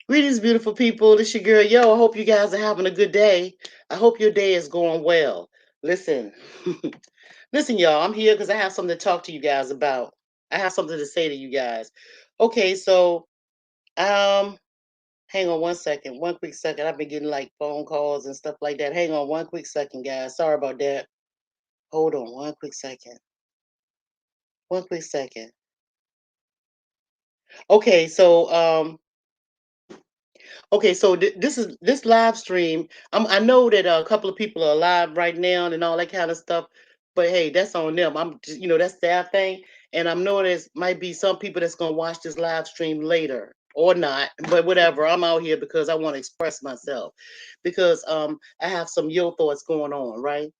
Greetings, beautiful people. This your girl. Yo, I hope you guys are having a good day. I hope your day is going well. Listen, listen, y'all. I'm here because I have something to talk to you guys about. I have something to say to you guys. Okay, so um, hang on one second, one quick second. I've been getting like phone calls and stuff like that. Hang on one quick second, guys. Sorry about that. Hold on one quick second. One quick second. Okay, so this is this live stream. I know that a couple of people are live right now and all that kind of stuff, but hey, that's on them. I'm just, that's their thing, and I'm knowing there's might be some people that's gonna watch this live stream later or not, but whatever. I'm out here because I want to express myself because I have some yo thoughts going on, right?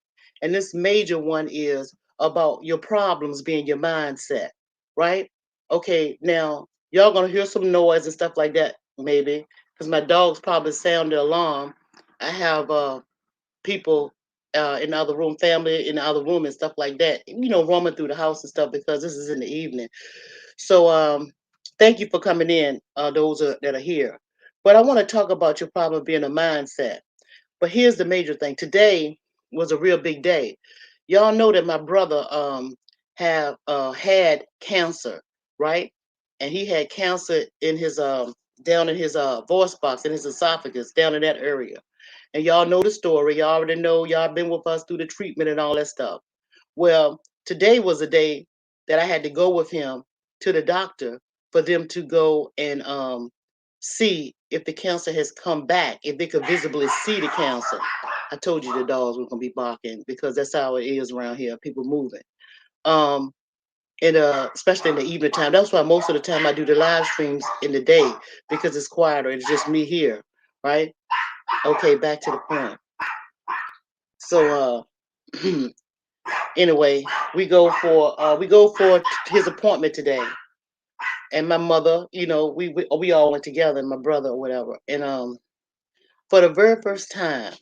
And this major one is about your problems being your mindset, right? Okay, now y'all gonna hear some noise and stuff like that, maybe because my dogs probably sound the alarm. I have people in the other room, family in the other room, and stuff like that. Roaming through the house and stuff because this is in the evening. So thank you for coming in, that are here. But I want to talk about your problem being a mindset. But here's the major thing. Today was a real big day. Y'all know that my brother have had cancer, right? And he had cancer in his down in his voice box in his esophagus down in that area. And y'all know the story. Y'all already know. Y'all been with us through the treatment and all that stuff. Well, today was a day that I had to go with him to the doctor for them to go and see if the cancer has come back, if they could visibly see the cancer. I told you the dogs were gonna be barking because that's how it is around here. People moving. Um, and especially in the evening time. That's why most of the time I do the live streams in the day because it's quieter. It's just me here, right? Okay, back to the point. So anyway, we go for his appointment today, and my mother, we all went together, and my brother or whatever, and for the very first time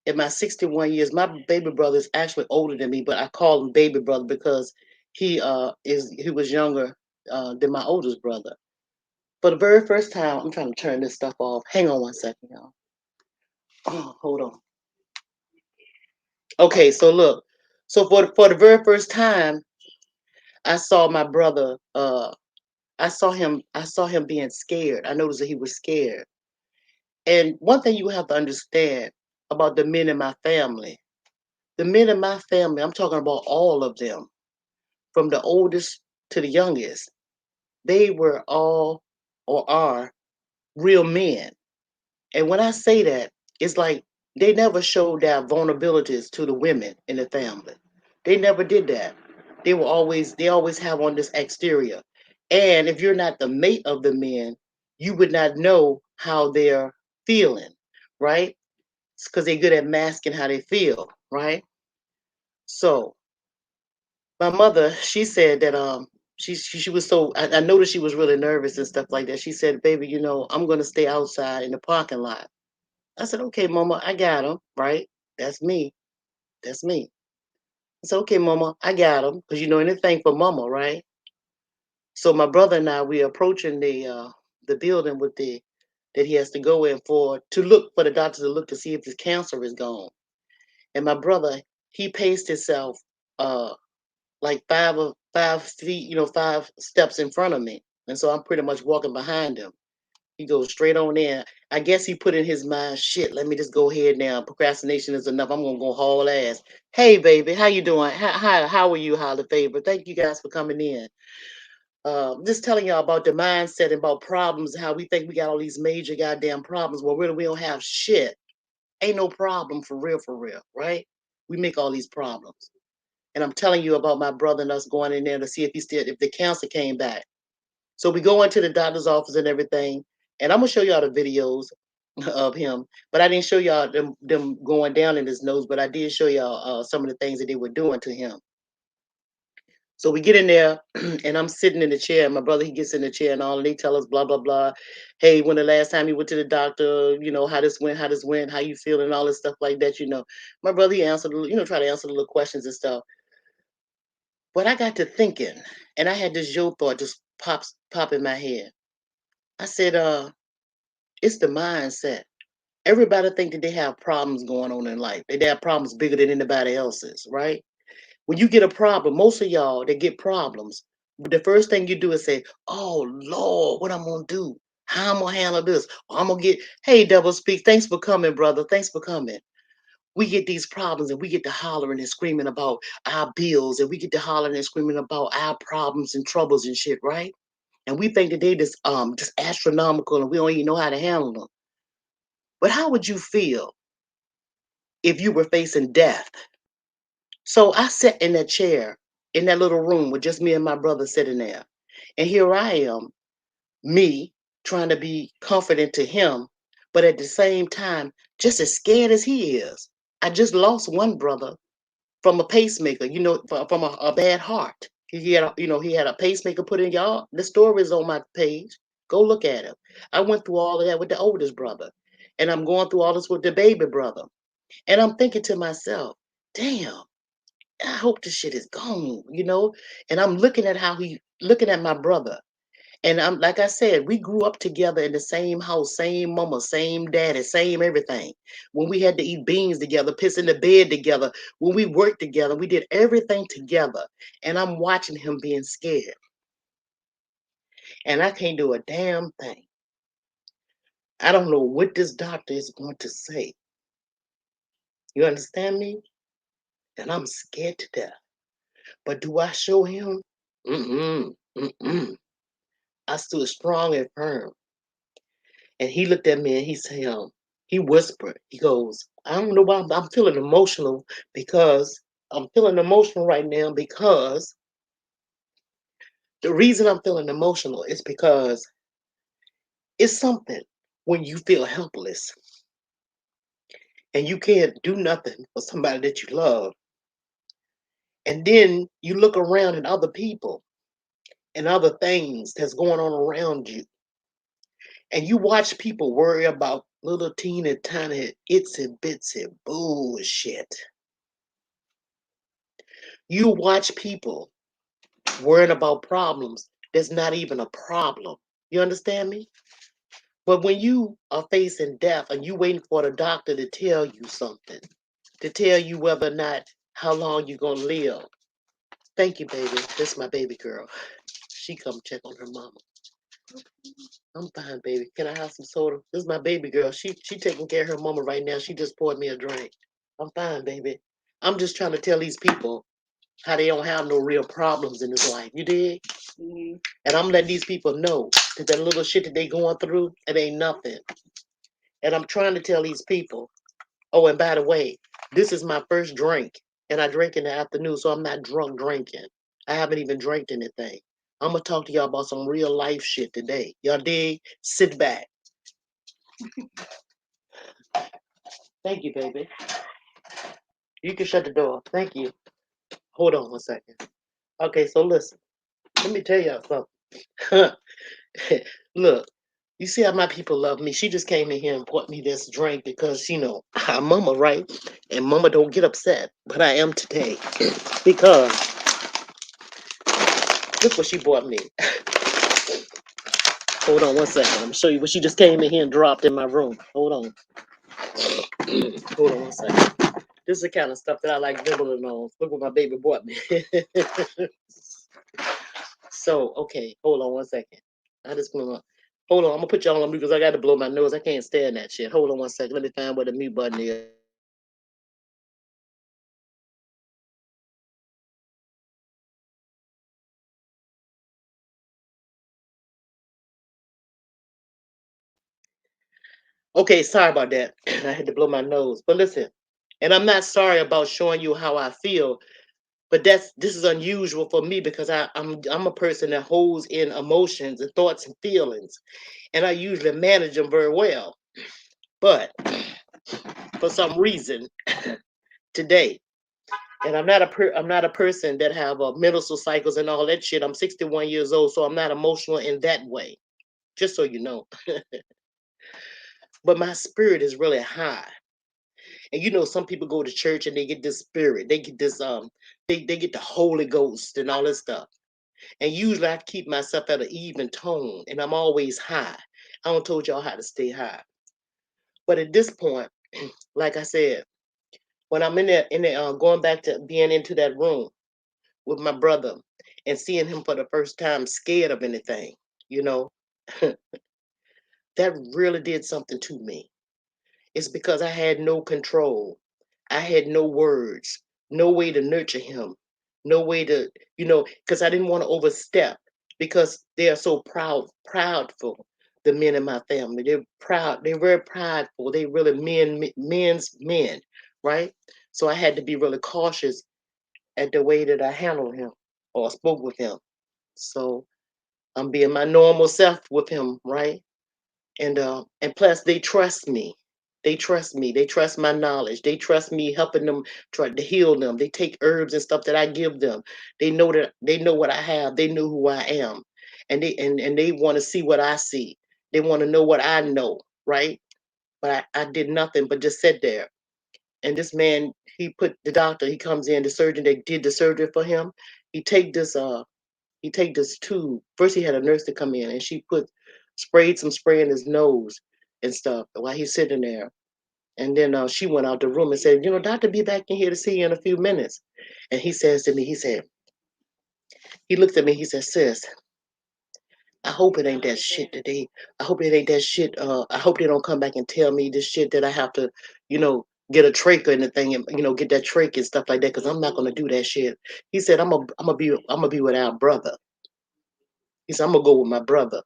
in my 61 years, my baby brother is actually older than me, but I call him baby brother because he was younger than my oldest brother. For the very first time, I'm trying to turn this stuff off. Hang on one second, y'all. Oh, hold on. Okay, so look. So for the very first time, I saw my brother. I saw him being scared. I noticed that he was scared. And one thing you have to understand about the men in my family, the men in my family, I'm talking about all of them, from the oldest to the youngest, they were all or are real men. And when I say that, it's like they never showed their vulnerabilities to the women in the family. They never did that. They always have on this exterior. And if you're not the mate of the men, you would not know how they're feeling, right? Because they're good at masking how they feel, right? So my mother, she said that she was so I noticed she was really nervous and stuff like that. She said, "Baby, I'm gonna stay outside in the parking lot." I said, "Okay, Mama, I got him, right? That's me. That's me." I said, "Okay, Mama, I got him, because anything for Mama, right?" So my brother and I, we approaching the building with the that he has to go in for to look for the doctor to look to see if his cancer is gone. And my brother, he paced himself uh like 5 feet, 5 steps in front of me. And so I'm pretty much walking behind him. He goes straight on in. I guess he put in his mind, shit, let me just go ahead now. Procrastination is enough. I'm gonna go haul ass. Hey baby, how you doing? How are you, Holly Favor? Thank you guys for coming in. Just telling y'all about the mindset and about problems, how we think we got all these major goddamn problems. Well, really we don't have shit. Ain't no problem for real, right? We make all these problems. And I'm telling you about my brother and us going in there to see if the cancer came back. So we go into the doctor's office and everything, and I'm gonna show y'all the videos of him. But I didn't show y'all them going down in his nose, but I did show y'all some of the things that they were doing to him. So we get in there, and I'm sitting in the chair. And my brother, he gets in the chair, and all, and they tell us blah blah blah. Hey, when the last time you went to the doctor, how this went, how you feel, and all this stuff like that. My brother, he answered, try to answer the little questions and stuff. But I got to thinking, and I had this yo thought just pop in my head. I said, It's the mindset. Everybody think that they have problems going on in life. They have problems bigger than anybody else's, right? When you get a problem, most of y'all that get problems, the first thing you do is say, "Oh Lord, what I'm gonna do? How I'm gonna handle this? I'm gonna get." Hey, double speak. Thanks for coming, brother. Thanks for coming. We get these problems and we get to hollering and screaming about our bills and we get to hollering and screaming about our problems and troubles and shit, right? And we think that they just astronomical and we don't even know how to handle them. But how would you feel if you were facing death? So I sat in that chair in that little room with just me and my brother sitting there. And here I am, me trying to be confident to him, but at the same time, just as scared as he is. I just lost one brother from a pacemaker, from a bad heart. He had, he had a pacemaker put in. Y'all, the story is on my page. Go look at it. I went through all of that with the oldest brother, and I'm going through all this with the baby brother. And I'm thinking to myself, damn, I hope this shit is gone. And I'm looking at my brother. And I'm like I said, we grew up together in the same house, same mama, same daddy, same everything. When we had to eat beans together, piss in the bed together, when we worked together, we did everything together. And I'm watching him being scared. And I can't do a damn thing. I don't know what this doctor is going to say. You understand me? And I'm scared to death. But do I show him? Mm-mm. Mm-mm. I stood strong and firm. And he looked at me and he said, he whispered, he goes, I don't know why I'm feeling emotional because I'm feeling emotional right now because the reason I'm feeling emotional is because it's something when you feel helpless and you can't do nothing for somebody that you love. And then you look around at other people and other things that's going on around you. And you watch people worry about little teeny tiny itsy bitsy bullshit. You watch people worrying about problems that's not even a problem. You understand me? But when you are facing death and you waiting for the doctor to tell you something, to tell you whether or not how long you're gonna live. Thank you, baby. This is my baby girl. She come check on her mama. I'm fine, baby. Can I have some soda? This is my baby girl. She taking care of her mama right now. She just poured me a drink. I'm fine, baby. I'm just trying to tell these people how they don't have no real problems in this life. You dig? Mm-hmm. And I'm letting these people know that little shit that they going through, it ain't nothing. And I'm trying to tell these people, oh, and by the way, this is my first drink. And I drink in the afternoon, so I'm not drunk drinking. I haven't even drank anything. I'm going to talk to y'all about some real life shit today. Y'all dig? Sit back. Thank you, baby. You can shut the door. Thank you. Hold on one second. Okay, so listen. Let me tell y'all something. Look, you see how my people love me. She just came in here and bought me this drink because, I'm mama, right? And mama don't get upset, but I am today because look what she bought me. Hold on one second. I'm gonna show you what she just came in here and dropped in my room. Hold on. Hold on one second. This is the kind of stuff that I like nibbling on. Look what my baby bought me. So, okay, hold on one second. I just blew my. Hold on, I'm gonna put y'all on mute because I got to blow my nose. I can't stand that shit. Hold on one second. Let me find where the mute button is. Okay, sorry about that. I had to blow my nose. But listen, and I'm not sorry about showing you how I feel, but this is unusual for me because I'm a person that holds in emotions and thoughts and feelings, and I usually manage them very well. But for some reason today, and I'm not a person that have mental cycles and all that shit. I'm 61 years old, so I'm not emotional in that way. Just so you know. But my spirit is really high. And some people go to church and they get this spirit. They get this they get the Holy Ghost and all this stuff. And usually I keep myself at an even tone and I'm always high. I don't told y'all how to stay high. But at this point, like I said, when I'm in there, going back to being into that room with my brother and seeing him for the first time, scared of anything, you know, that really did something to me. It's because I had no control. I had no words, no way to nurture him, no way to, because I didn't want to overstep because they are so proudful. The men in my family, they're proud. They're very prideful. They really men's men, right? So I had to be really cautious at the way that I handled him or spoke with him. So I'm being my normal self with him, right? And plus they trust me. They trust me. They trust my knowledge. They trust me helping them try to heal them. They take herbs and stuff that I give them. They know what I have. They know who I am. And they want to see what I see. They want to know what I know, right? But I did nothing but just sit there. And this man, the doctor, he comes in, the surgeon that did the surgery for him, he take this he take this tube. First, he had a nurse to come in, and she sprayed some spray in his nose and stuff while he's sitting there. And then she went out the room and said, "Doctor, be back in here to see you in a few minutes." And he says to me, he looked at me, he said, "Sis, I hope it ain't that shit today. I hope it ain't that shit. I hope they don't come back and tell me this shit that I have to, you know, get a trach or anything, and get that trach and stuff like that, because I'm not gonna do that shit." He said, I'm gonna be with our brother." He said, "I'm gonna go with my brother."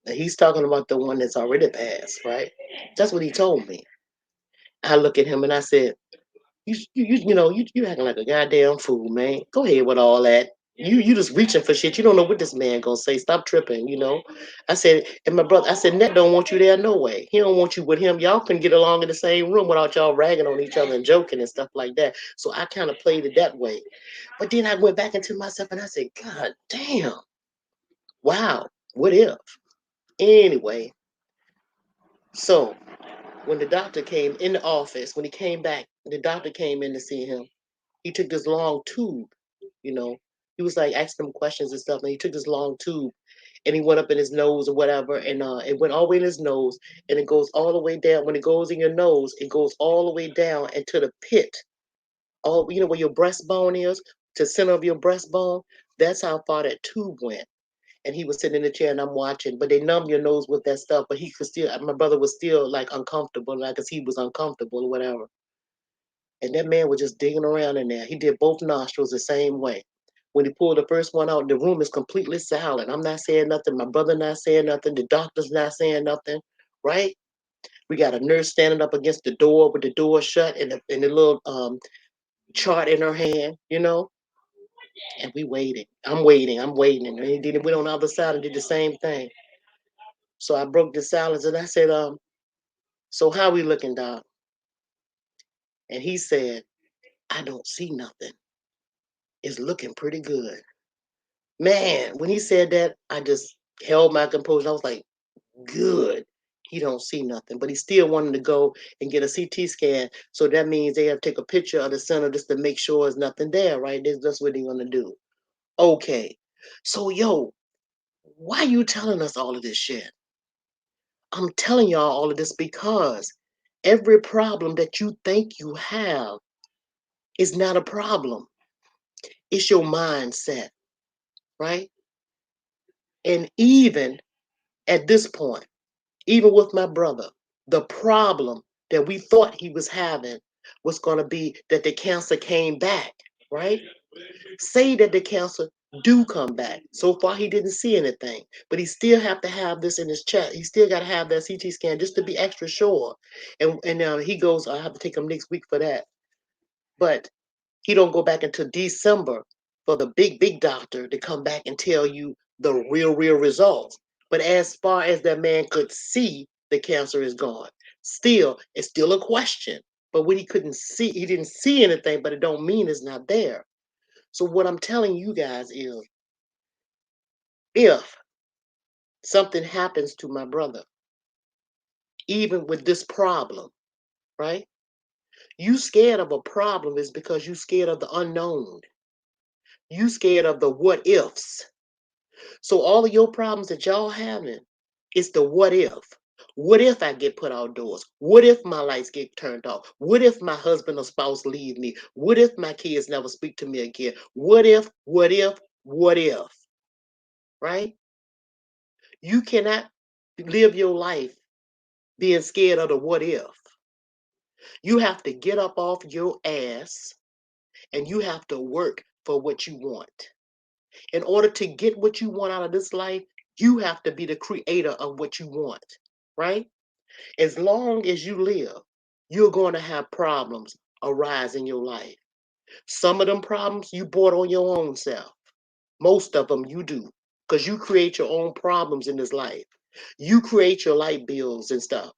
And he's talking about the one that's already passed, right? That's what he told me. I look at him and I said, you acting like a goddamn fool, man. Go ahead with all that. You just reaching for shit. You don't know what this man gonna say. Stop tripping. I said, and my brother, I said, Ned don't want you there no way. He don't want you with him. Y'all can get along in the same room without y'all ragging on each other and joking and stuff like that. So I kind of played it that way. But then I went back into myself and I said, God damn, wow, what if? Anyway, so when the doctor came in the office, when he came back, the doctor came in to see him. He took this long tube, you know. He was like asking him questions and stuff, and he took this long tube and he went up in his nose or whatever, and it went all the way in his nose, and it goes all the way down. When it goes in your nose, it goes all the way down into the pit, all where your breastbone is, to the center of your breastbone. That's how far that tube went. And he was sitting in the chair and I'm watching, but they numb your nose with that stuff. But he could still, my brother was still like uncomfortable, like, cause he was uncomfortable or whatever. And that man was just digging around in there. He did both nostrils the same way. When he pulled the first one out, the room is completely silent. I'm not saying nothing. My brother not saying nothing. The doctor's not saying nothing, right? We got a nurse standing up against the door with the door shut and the little chart in her hand. And we waiting. I'm waiting. And he went on the other side and did the same thing. So I broke the silence and I said, so how we looking, Doc? And he said, I don't see nothing. It's looking pretty good. Man, when he said that, I just held my composure. I was like, good. He don't see nothing. But he still wanted to go and get a CT scan. So that means they have to take a picture of the center just to make sure there's nothing there, right? That's what they're gonna do. Okay. So yo, why you telling us all of this shit? I'm telling y'all all of this because every problem that you think you have is not a problem. It's your mindset, right? And even at this point, even with my brother, the problem that we thought he was having was going to be that the cancer came back, right? Say that the cancer do come back. So far, he didn't see anything, but he still have to have this in his chest. He still got to have that CT scan just to be extra sure. And he goes, I have to take him next week for that. But he don't go back until December for the big doctor to come back and tell you the real results. But as far as that man could see, the cancer is gone. Still, it's still a question. But when he couldn't see, he didn't see anything, but it don't mean it's not there. So what I'm telling you guys is, if something happens to my brother, even with this problem, right? You scared of a problem is because you scared of the unknown. You scared of the what ifs. So all of your problems that y'all having, It's the what if. What if I get put outdoors? What if my lights get turned off? What if my husband or spouse leave me? What if my kids never speak to me again? What if, what if, what if, right? You cannot live your life being scared of the what if. You have to get up off your ass and you have to work for what you want. In order to get what you want out of this life, you have to be the creator of what you want, right? As long as you live, you're going to have problems arise in your life. Some of them problems you brought on your own self. Most of them you do because you create your own problems in this life. You create your light bills and stuff.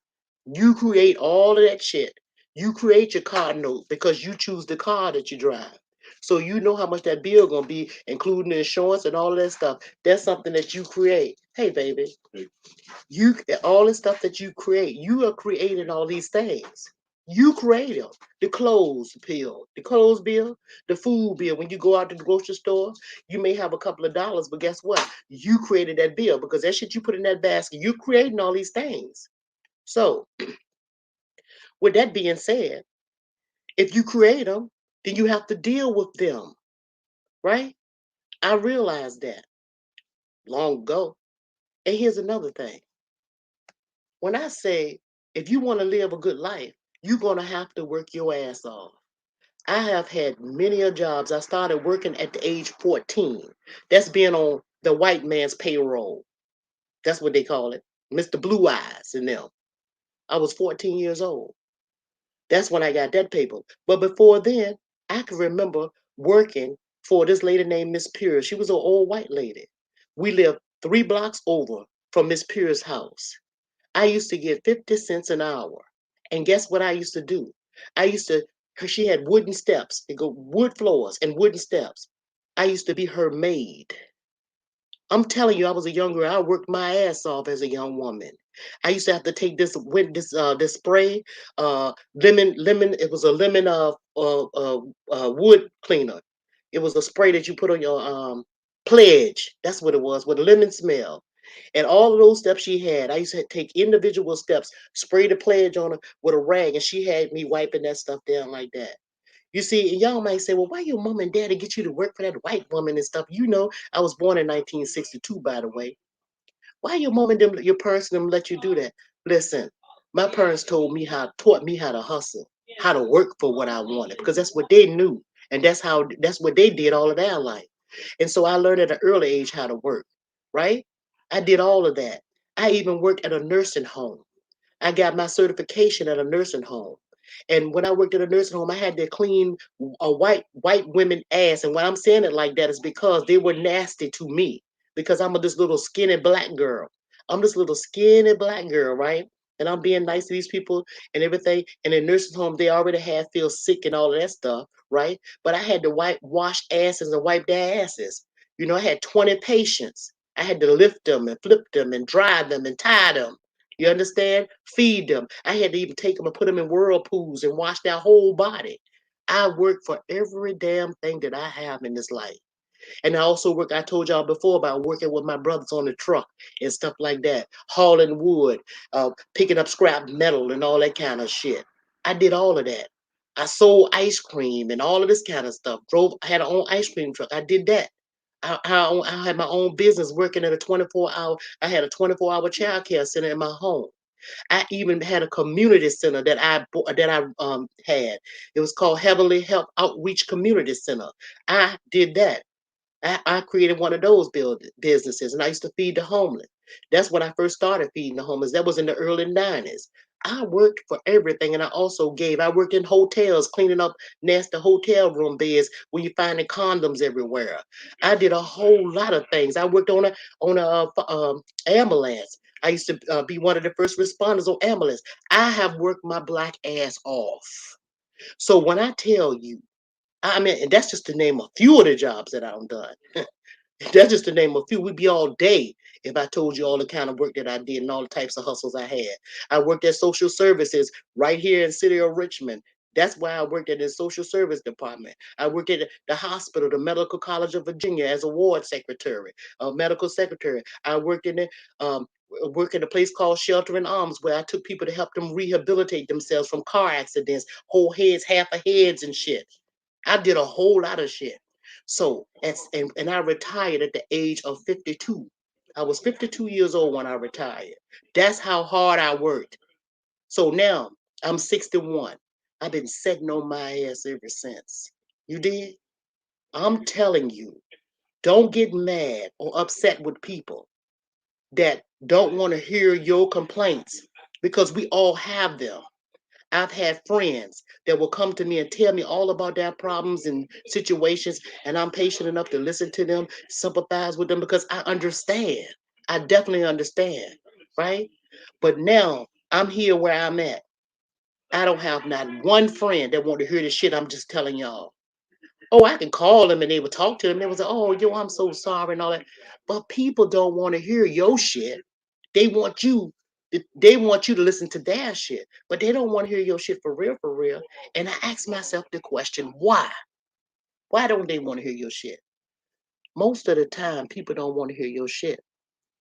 You create all of that shit. You create your car note because you choose the car that you drive. So you know how much that bill gonna be, including the insurance and all of that stuff. That's something that you create. Hey, baby, you all the stuff that you create, you are creating all these things. You create them. The clothes bill, the food bill. When you go out to the grocery store, you may have a couple of dollars, but guess what? You created that bill because that shit you put in that basket, you're creating all these things. So, with that being said, if you create them, then you have to deal with them, right? I realized that long ago. And here's another thing. When I say if you want to live a good life, you're going to have to work your ass off. I have had many a jobs. I started working at the age 14. That's being on the white man's payroll. That's what they call it. Mr. Blue Eyes and them. I was 14 years old. That's when I got that paper. But before then, I can remember working for this lady named Miss Pierce. She was an old white lady. We lived 3 blocks over from Miss Pierce's house. I used to get 50 cents an hour. And guess what I used to do? I used to, she had wooden steps, they go wood floors and wooden steps. I used to be her maid. I'm telling you, I was a young girl. I worked my ass off as a young woman. I used to have to take this spray, lemon. It was a lemon wood cleaner. It was a spray that you put on your pledge. That's what it was with a lemon smell. And all of those steps she had, I used to take individual steps, spray the pledge on her with a rag, and she had me wiping that stuff down like that. You see, and y'all might say, well, why your mom and daddy get you to work for that white woman and stuff? You know, I was born in 1962, by the way. Why your mom and them, your parents and them let you do that? Listen, my parents taught me how to hustle, how to work for what I wanted, because that's what they knew. And that's what they did all of their life. And so I learned at an early age how to work, right? I did all of that. I even worked at a nursing home. I got my certification at a nursing home. And when I worked at a nursing home, I had to clean a white women ass. And why I'm saying it like that is because they were nasty to me. Because I'm this little skinny black girl. I'm this little skinny black girl, right? And I'm being nice to these people and everything. And in nursing home, they already had feel sick and all of that stuff, right? But I had to wash asses and wipe their asses. You know, I had 20 patients. I had to lift them and flip them and dry them and tie them. You understand? Feed them. I had to even take them and put them in whirlpools and wash their whole body. I work for every damn thing that I have in this life. And I also work, I told y'all before about working with my brothers on the truck and stuff like that, hauling wood, picking up scrap metal and all that kind of shit. I did all of that. I sold ice cream and all of this kind of stuff. I had an own ice cream truck. I did that. I had my own business working at a 24-hour, I had a 24-hour child care center in my home. I even had a community center that I had. It was called Heavenly Help Outreach Community Center. I did that. I created one of those businesses and I used to feed the homeless. That's when I first started feeding the homeless. That was in the early 90s. I worked for everything and I also gave. I worked in hotels, cleaning up nasty hotel room beds where you finding condoms everywhere. I did a whole lot of things. I worked on a ambulance. I used to be one of the first responders on ambulance. I have worked my black ass off. So when I tell you, I mean, and that's just to name a few of the jobs that I've done. That's just to name a few. We'd be all day if I told you all the kind of work that I did and all the types of hustles I had. I worked at social services right here in the city of Richmond. That's why I worked at the social service department. I worked at the hospital, the Medical College of Virginia as a ward secretary, a medical secretary. I worked in the work at a place called Shelter in Arms, where I took people to help them rehabilitate themselves from car accidents, whole heads, half of heads and shit. I did a whole lot of shit. So, and I retired at the age of 52. I was 52 years old when I retired. That's how hard I worked. So now I'm 61. I've been sitting on my ass ever since. You did? I'm telling you, don't get mad or upset with people that don't want to hear your complaints, because we all have them. I've had friends that will come to me and tell me all about their problems and situations, and I'm patient enough to listen to them, sympathize with them, because I understand. I definitely understand, right? But now I'm here where I'm at. I don't have not one friend that want to hear the shit I'm just telling y'all. Oh, I can call them and they would talk to them. They would say, "Oh, yo, I'm so sorry," and all that. But people don't want to hear your shit. They want you. They want you to listen to their shit, but they don't want to hear your shit for real, for real. And I ask myself the question, why? Why don't they want to hear your shit? Most of the time, people don't want to hear your shit.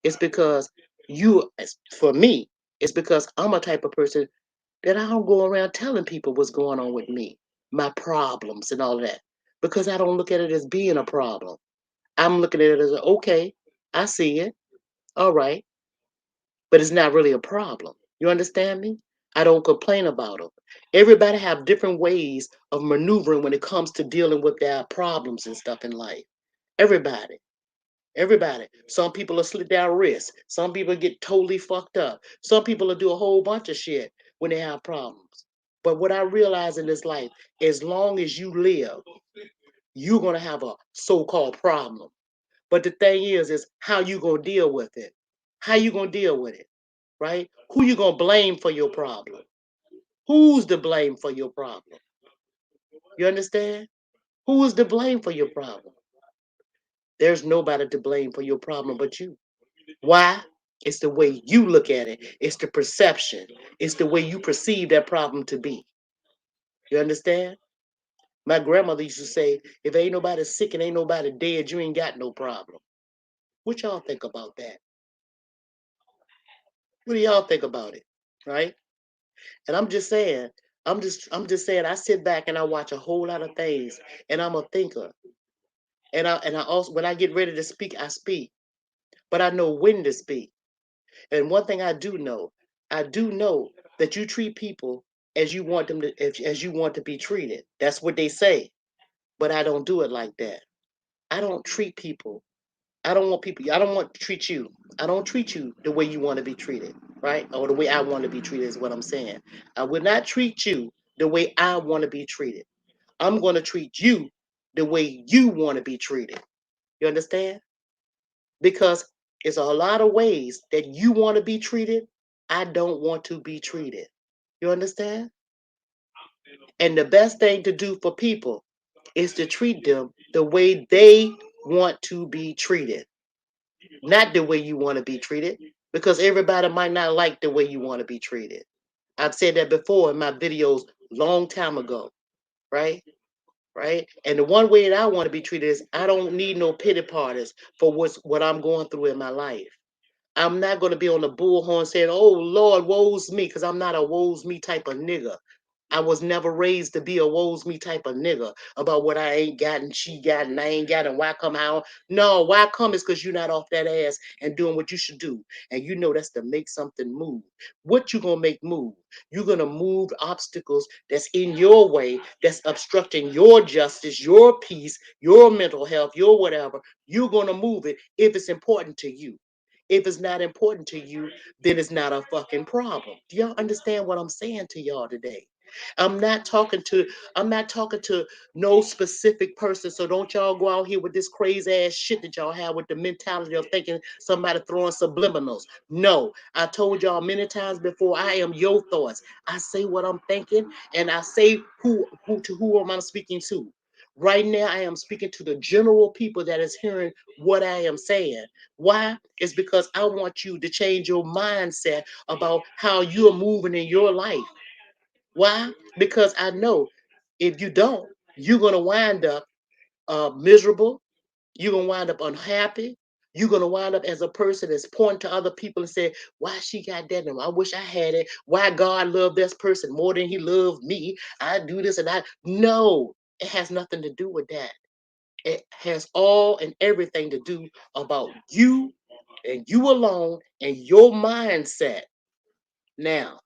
It's because for me, it's because I'm a type of person that I don't go around telling people what's going on with me, my problems and all of that, because I don't look at it as being a problem. I'm looking at it as, okay, I see it. All right. But it's not really a problem. You understand me? I don't complain about them. Everybody have different ways of maneuvering when it comes to dealing with their problems and stuff in life. Everybody. Everybody. Some people will slit their wrists. Some people get totally fucked up. Some people will do a whole bunch of shit when they have problems. But what I realize in this life, as long as you live, you're gonna have a so-called problem. But the thing is how you gonna deal with it? How you gonna deal with it? Right? Who you gonna blame for your problem? Who's to blame for your problem? You understand? Who is to blame for your problem? There's nobody to blame for your problem but you. Why? It's the way you look at it. It's the perception. It's the way you perceive that problem to be. You understand? My grandmother used to say, if ain't nobody sick and ain't nobody dead, you ain't got no problem. What y'all think about that? What do y'all think about it? Right? And I'm just saying, I'm just saying I sit back and I watch a whole lot of things, and I'm a thinker. And I also, when I get ready to speak, I speak. But I know when to speak. And one thing I do know that you treat people as you want them to, as you want to be treated. That's what they say. But I don't do it like that. I don't treat people. I don't want to treat you. I don't treat you the way you want to be treated, right? Or the way I want to be treated is what I'm saying. I would not treat you the way I want to be treated. I'm going to treat you the way you want to be treated. You understand? Because it's a lot of ways that you want to be treated. I don't want to be treated. You understand? And the best thing to do for people is to treat them the way they want to be treated, not the way you want to be treated, because everybody might not like the way you want to be treated. I've said that before in my videos long time ago, right? Right? And the one way that I want to be treated is I don't need no pity parties for what I'm going through in my life. I'm not going to be on the bullhorn saying, "Oh Lord, woe's me," because I'm not a woe's me type of nigga. I was never raised to be a woe's me type of nigga about what I ain't got and she got and I ain't got and why come how. No, why come is because you're not off that ass and doing what you should do. And you know that's to make something move. What you gonna make move? You're gonna move obstacles that's in your way, that's obstructing your justice, your peace, your mental health, your whatever. You're gonna move it if it's important to you. If it's not important to you, then it's not a fucking problem. Do y'all understand what I'm saying to y'all today? I'm not talking to I'm not talking to no specific person. So don't y'all go out here with this crazy ass shit that y'all have with the mentality of thinking somebody throwing subliminals. No, I told y'all many times before, I am your thoughts. I say what I'm thinking and I say who am I speaking to. Right now, I am speaking to the general people that is hearing what I am saying. Why? It's because I want you to change your mindset about how you're moving in your life. Why? Because I know if you don't, you're gonna wind up miserable. You're gonna wind up unhappy. You're gonna wind up as a person that's pointing to other people and say, "Why she got that? And I wish I had it. Why God loved this person more than He loved me? I do this and I." No, it has nothing to do with that. It has all and everything to do about you and you alone and your mindset. Now,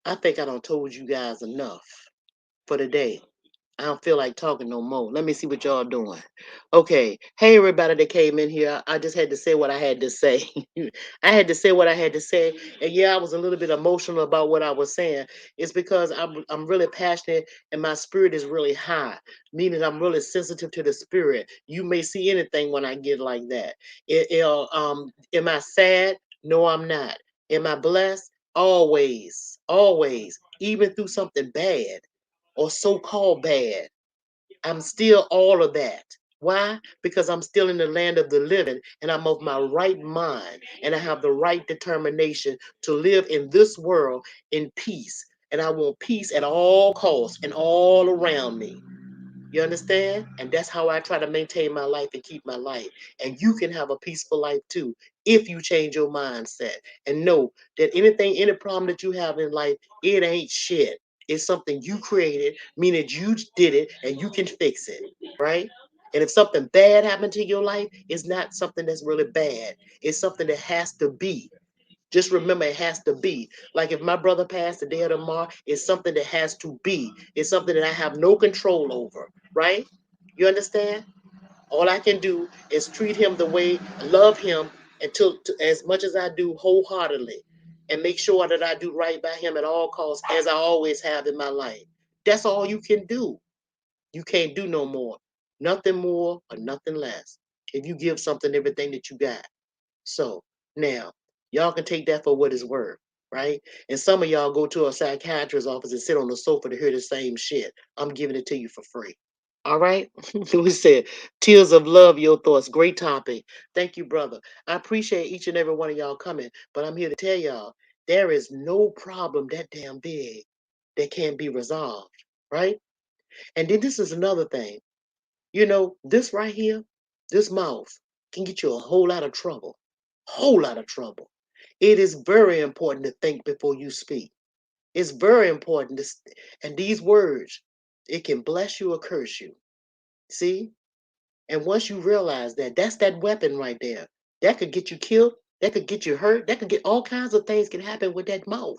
I think I done told you guys enough for today. I don't feel like talking no more. Let me see what y'all doing. Okay. Hey, everybody that came in here. I just had to say what I had to say. I had to say what I had to say. And yeah, I was a little bit emotional about what I was saying. It's because I'm really passionate and my spirit is really high, meaning I'm really sensitive to the spirit. You may see anything when I get like that. Am I sad? No, I'm not. Am I blessed? Always, always, even through something bad or so-called bad. I'm still all of that. Why? Because I'm still in the land of the living and I'm of my right mind and I have the right determination to live in this world in peace. And I want peace at all costs and all around me. You understand? And that's how I try to maintain my life and keep my life. And you can have a peaceful life too if you change your mindset and know that any problem that you have in life, it ain't shit. It's something you created, meaning you did it and you can fix it, right? And if something bad happened to your life, it's not something that's really bad. It's something that has to be. Just remember, it has to be. Like if my brother passed today or tomorrow, it's something that has to be. It's something that I have no control over, right? You understand? All I can do is treat him the way, love him as much as I do wholeheartedly, and make sure that I do right by him at all costs, as I always have in my life. That's all you can do. You can't do no more, nothing more or nothing less. If you give something everything that you got. So now y'all can take that for what it's worth, right? And some of y'all go to a psychiatrist's office and sit on the sofa to hear the same shit. I'm giving it to you for free. All right. We said tears of love, your thoughts. Great topic. Thank you, brother. I appreciate each and every one of y'all coming, but I'm here to tell y'all there is no problem that damn big that can't be resolved, right? And then this is another thing. This right here, this mouth can get you a whole lot of trouble. Whole lot of trouble. It is very important to think before you speak. It's very important and these words, it can bless you or curse you. See? And once you realize that, that's that weapon right there. That could get you killed. That could get you hurt. That could get all kinds of things can happen with that mouth.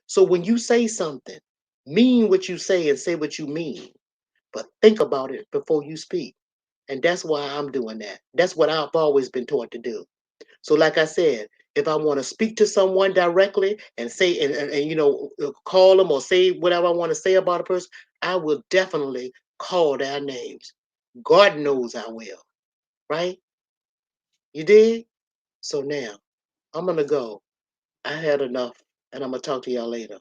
So when you say something, mean what you say and say what you mean. But think about it before you speak. And that's why I'm doing that. That's what I've always been taught to do. So, like I said, if I want to speak to someone directly and say, call them or say whatever I want to say about a person, I will definitely call their names. God knows I will, right? You did? So now I'm going to go. I had enough and I'm going to talk to y'all later.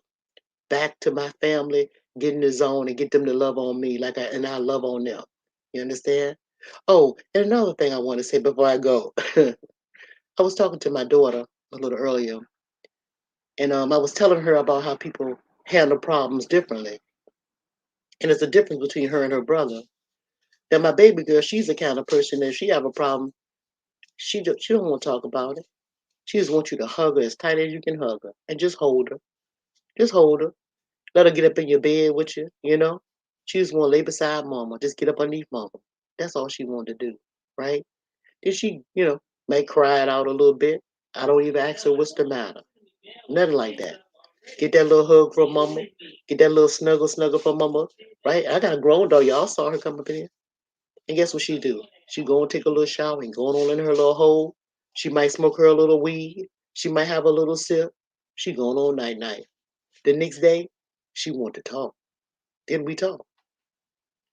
Back to my family, get in the zone and get them to love on me and I love on them. You understand? Oh, and another thing I want to say before I go. I was talking to my daughter a little earlier, and I was telling her about how people handle problems differently, and it's a difference between her and her brother. That my baby girl, she's the kind of person that if she have a problem, she don't want to talk about it. She just wants you to hug her as tight as you can hug her, and just hold her, let her get up in your bed with you. She just want to lay beside mama, just get up underneath mama. That's all she wanted to do, right? Then she, may cry it out a little bit. I don't even ask her what's the matter. Nothing like that. Get that little hug from mama. Get that little snuggle from mama. Right? I got a grown dog. Y'all saw her come up in here. And guess what she do? She go and take a little shower and going on in her little hole. She might smoke her a little weed. She might have a little sip. She going on night. The next day, she want to talk. Then we talk.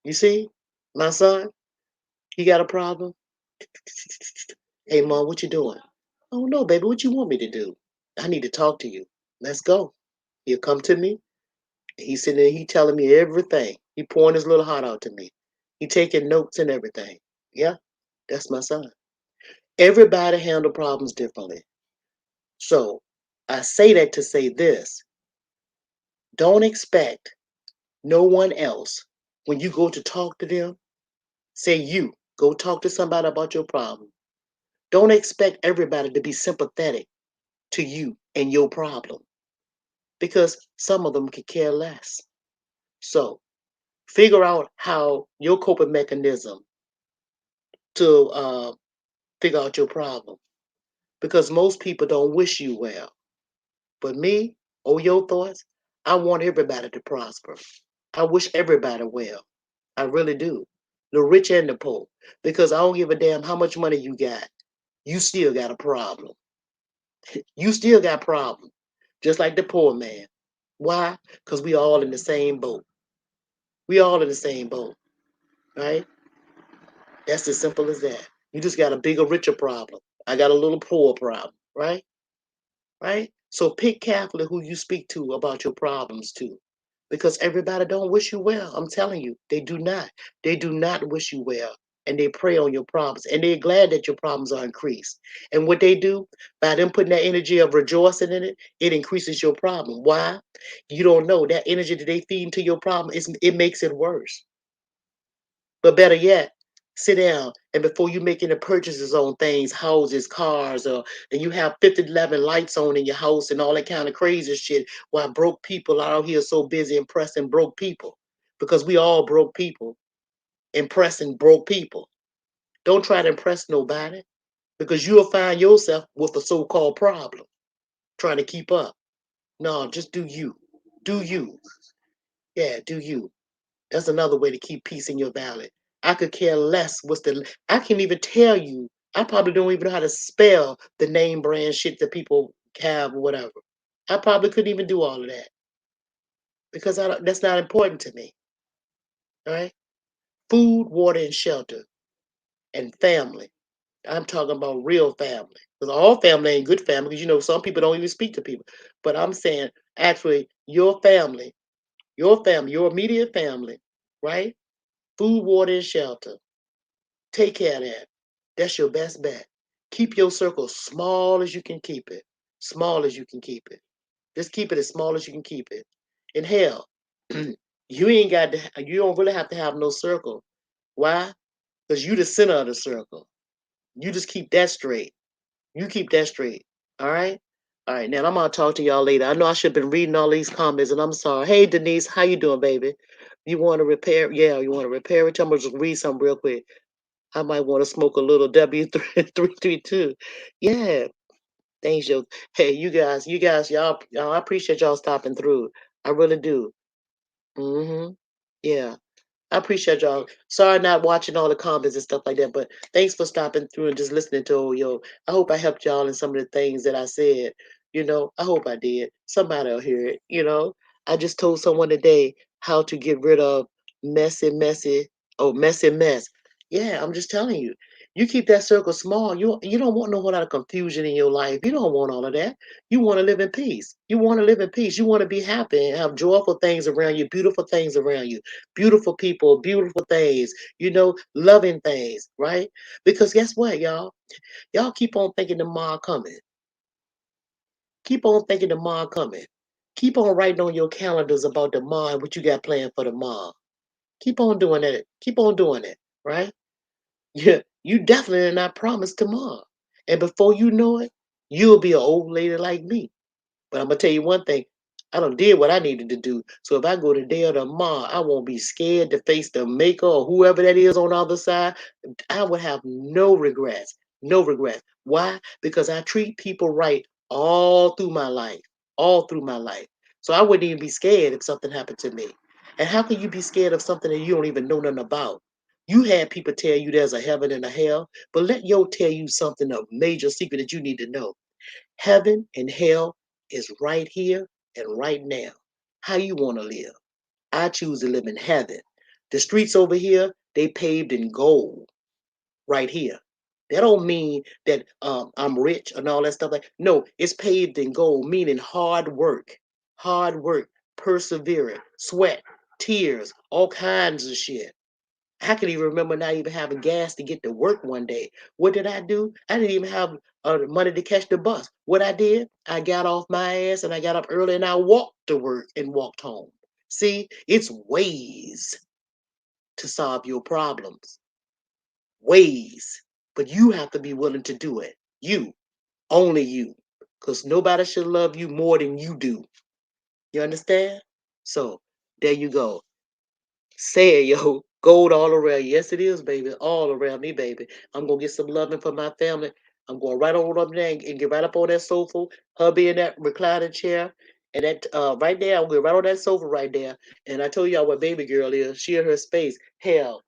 You see? My son, he got a problem. Hey mom, what you doing? Oh no, baby, what you want me to do? I need to talk to you. Let's go. He'll come to me. He's sitting there, he telling me everything. He pouring his little heart out to me. He taking notes and everything. Yeah, that's my son. Everybody handle problems differently. So I say that to say this. Don't expect no one else when you go to talk to them, say you. Go talk to somebody about your problem. Don't expect everybody to be sympathetic to you and your problem because some of them could care less. So figure out how your coping mechanism to figure out your problem because most people don't wish you well. But me, oh, your thoughts, I want everybody to prosper. I wish everybody well. I really do. The rich and the poor. Because I don't give a damn how much money you got. You still got a problem. You still got problems. Just like the poor man. Why? Because we all in the same boat. We all in the same boat. Right? That's as simple as that. You just got a bigger, richer problem. I got a little poor problem. Right? Right? So pick carefully who you speak to about your problems too. Because everybody don't wish you well. I'm telling you, they do not. They do not wish you well. And they prey on your problems. And they're glad that your problems are increased. And what they do, by them putting that energy of rejoicing in it, it increases your problem. Why? You don't know. That energy that they feed into your problem, it makes it worse. But better yet, sit down and before you make any purchases on things, houses, cars, or and you have 50, 11 lights on in your house and all that kind of crazy shit, while broke people are out here so busy impressing broke people. Because we all broke people, impressing broke people. Don't try to impress nobody because you'll find yourself with a so-called problem trying to keep up. No, just do you. Do you. Yeah, do you. That's another way to keep peace in your valley. I could care less what's the I can't even tell you. I probably don't even know how to spell the name brand shit that people have or whatever. I probably couldn't even do all of that because that's not important to me. All right. Food, water, and shelter and family. I'm talking about real family. Because all family ain't good family, because you know some people don't even speak to people. But I'm saying actually your immediate family, right? Food, water, and shelter. Take care of that. That's your best bet. Keep your circle small as you can keep it. Small as you can keep it. Just keep it as small as you can keep it. And hell, you don't really have to have no circle. Why? Because you the center of the circle. You just keep that straight. You keep that straight. All right? All right, now I'm gonna talk to y'all later. I know I should have been reading all these comments, and I'm sorry. Hey Denise, how you doing, baby? You want to repair? Yeah, you want to repair it? I'm gonna just read something real quick. I might want to smoke a little W332. Yeah, thanks, yo. Hey, y'all, I appreciate y'all stopping through. I really do. Mm-hmm. Yeah. I appreciate y'all. Sorry not watching all the comments and stuff like that, but thanks for stopping through and just listening to yo. I hope I helped y'all in some of the things that I said. I hope I did. Somebody will hear it. I just told someone today how to get rid of messy mess. Yeah, I'm just telling you. You keep that circle small. You don't want no whole lot of confusion in your life. You don't want all of that. You want to live in peace. You want to live in peace. You want to be happy and have joyful things around you, beautiful things around you, beautiful people, beautiful things, loving things, right? Because guess what, y'all? Y'all keep on thinking tomorrow coming. Keep on thinking tomorrow coming. Keep on writing on your calendars about tomorrow and what you got planned for tomorrow. Keep on doing it. Keep on doing it, right? Yeah, you definitely are not promised tomorrow. And before you know it, you'll be an old lady like me. But I'm gonna tell you one thing. I done did what I needed to do. So if I go today or tomorrow, I won't be scared to face the maker or whoever that is on the other side. I would have no regrets. No regrets. Why? Because I treat people right all through my life. All through my life. So I wouldn't even be scared if something happened to me. And how can you be scared of something that you don't even know nothing about? You had people tell you there's a heaven and a hell, but let Yo tell you something, a major secret that you need to know. Heaven and hell is right here and right now. How you want to live? I choose to live in heaven. The streets over here, they paved in gold right here. That don't mean that I'm rich and all that stuff. No, it's paved in gold, meaning hard work, persevering, sweat, tears, all kinds of shit. I can even remember not even having gas to get to work one day. What did I do? I didn't even have money to catch the bus. What I did, I got off my ass and I got up early and I walked to work and walked home. See, it's ways to solve your problems. ways, but you have to be willing to do it. You, only you, because nobody should love you more than you do. You understand? So there you go. Say it, yo. Gold all around. Yes, it is, baby. All around me, baby. I'm gonna get some loving for my family. I'm going right on up there and get right up on that sofa, hubby in that reclining chair. And that right there, I'm going right on that sofa right there. And I told y'all what baby girl is. She in her space. Hell,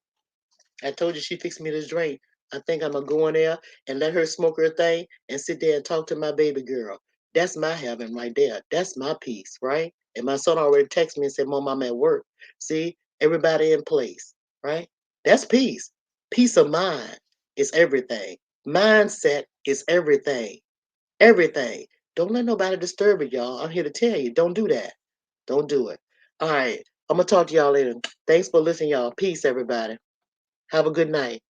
I told you she fixed me this drink. I think I'm gonna go in there and let her smoke her thing and sit there and talk to my baby girl. That's my heaven right there. That's my peace, right? And my son already texted me and said, Mom, I'm at work. See, everybody in place, right? That's peace. Peace of mind is everything. Mindset is everything. Everything. Don't let nobody disturb it, y'all. I'm here to tell you, don't do that. Don't do it. All right. I'm gonna talk to y'all later. Thanks for listening, y'all. Peace, everybody. Have a good night.